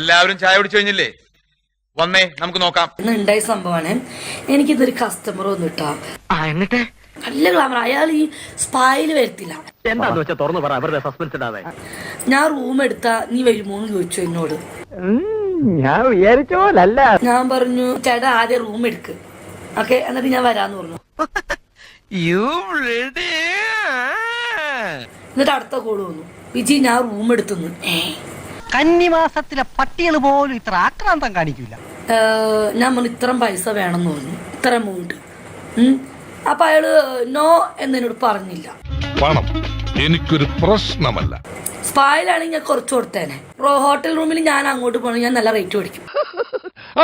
എല്ലാവരും ചായ കുടിച്ചു കഴിഞ്ഞില്ലേ? വന്നേ നമുക്ക് നോക്കാം. ഉണ്ടായ സംഭവമാണ്. എനിക്കിതൊരു കസ്റ്റമർ വന്നിട്ടാ. എന്നിട്ട് നല്ല ഗ്ലാമർ. അയാൾ ഈ സ്പായിൽ വരത്തില്ല. എന്താന്ന് വെച്ചാൽ തുറന്നു പറ, വെറുതെ സസ്പെൻസ് ഇടാതെ. ഞാൻ റൂം എടുത്താ നീ വരുമോന്ന് ചോദിച്ചു എന്നോട്. ഞാൻ വിചാരിച്ചോലല്ല. ഞാൻ പറഞ്ഞു ചേട്ടാ ആദ്യം റൂം എടുക്ക്, ഓക്കെ, എന്നിട്ട് ഞാൻ വരാന്ന് പറഞ്ഞു. എന്നിട്ട് അടുത്ത കോള് വന്നു, വിജി ഞാൻ റൂം എടുത്തുന്നു. കന്നിമാസത്തിലെ പട്ടികൾ പോലും ഇത്ര ആക്രാന്തം കാണിക്കില്ല. ഞാൻ പറഞ്ഞു ഇത്രയും പൈസ വേണമെന്ന് പറഞ്ഞു, ഇത്ര എമൗണ്ട്. അപ്പൊ അയാള് നോ എന്നോട് പറഞ്ഞില്ല. പണം എനിക്കൊരു പ്രശ്നമല്ല. സ്പായിലാണെങ്കിൽ ഞാൻ കുറച്ച് കൊടുത്തേനെ. ഹോട്ടൽ റൂമിൽ ഞാൻ അങ്ങോട്ട് പോകണം, ഞാൻ നല്ല റേറ്റ് മേടിക്കും.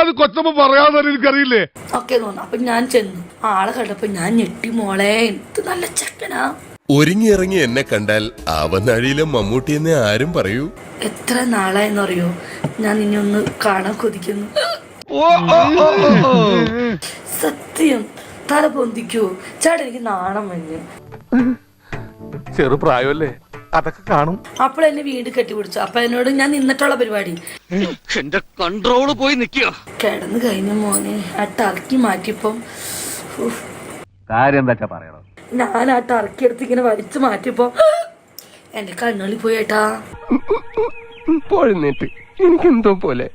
അത് കൊച്ചമ്മ പറയാതെ എനിക്കറിയില്ലേ. ഓക്കെ തോന്നുന്നു. അപ്പൊ ഞാൻ ചെന്നു, ആളെ കണ്ടപ്പോ ഞാൻ ഞെട്ടി. മോളെ എന്ത് നല്ല ചെക്കനാ. ഒരുങ്ങിയിറങ്ങി എന്നെ കണ്ടാൽ അവനഴിയിലെ മമ്മൂട്ടി എന്നെ ആരും പറയൂ. എത്ര നാളായെന്നറിയോ ഞാൻ നിന്നെ ഒന്ന് കാണാൻ കൊതിക്കുന്നു. സത്യം. തല പൊന്തിക്കൂ ചേട്ടാ, എനിക്ക് നാണം വന്നു. ചെറുപ്രായമല്ലേ, അതൊക്കെ കാണും. അപ്പോഴെന്നെ വീണ്ടും കെട്ടിപ്പിടിച്ചു. അപ്പൊ എന്നോട് ഞാൻ നിന്നിട്ടുള്ള പരിപാടി എന്റെ കൺട്രോള് പോയി നിൽക്കുക. കിടന്നു കഴിഞ്ഞ മോനെ ആ ടർക്കി മാറ്റിയപ്പം കാര്യം എന്താ പറയണോ? ഞാൻ ആ ടർക്കി എടുത്ത് ഇങ്ങനെ വലിച്ചു മാറ്റിയപ്പോ എന്റെ കണ്ണുകളിൽ പോയേട്ടാ. എനിക്കെന്തോ പോലെ.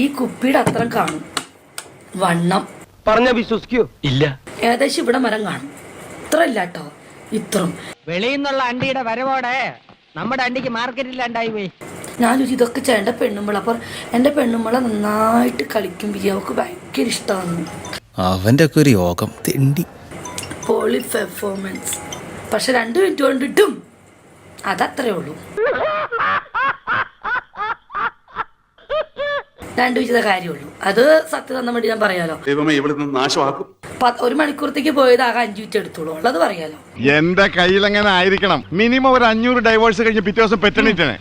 ഈ കുപ്പിയുടെ അത്രം കാണും വണ്ണം. പറഞ്ഞ വിശ്വസിക്കോ? ഇല്ല. ഏകദേശം ഇവിടെ മരം കാണും. ഇത്ര ഇല്ല കേട്ടോ, ഇത്രം. വെളിയിൽ നിന്നുള്ള അണ്ടിയുടെ വരവോടെ നമ്മുടെ അണ്ടിക്ക് മാർക്കറ്റില്ലാണ്ടായി പോയി. ഞാൻ ചോദിച്ചു ഇതൊക്കെ ചേട്ടൻ്റെ പെണ്ണുമ്പള. അപ്പൊ എന്റെ പെണ്ണുമ്പള നന്നായിട്ട് കളിക്കും. അവൾക്ക് ഭയങ്കര ഇഷ്ടമാണ്. അവന്റെ ഒക്കെ ഒരു യോഗം തെണ്ടി. പോളി പെർഫോമൻസ്. പക്ഷെ 2 മിനിറ്റ് കൊണ്ടിട്ടും അതത്രേ ഉള്ളൂ. 2 മിനിറ്റത്തെ കാര്യമുള്ളൂ. അത് സത്യം തന്ന വേണ്ടി ഞാൻ പറയാലോ. നാശമാക്കും. 1 മണിക്കൂറത്തേക്ക് പോയത് ആകെ 5 മിനിറ്റ് എടുത്തോളൂ. ഉള്ളത് പറയാലോ. എന്റെ കയ്യിൽ എങ്ങനെ ആയിരിക്കണം. മിനിമം ഒരു 500 ഡൈവോഴ്സ് കഴിഞ്ഞ് പിറ്റേ ദിവസം പെറ്റണിട്ടാണ്.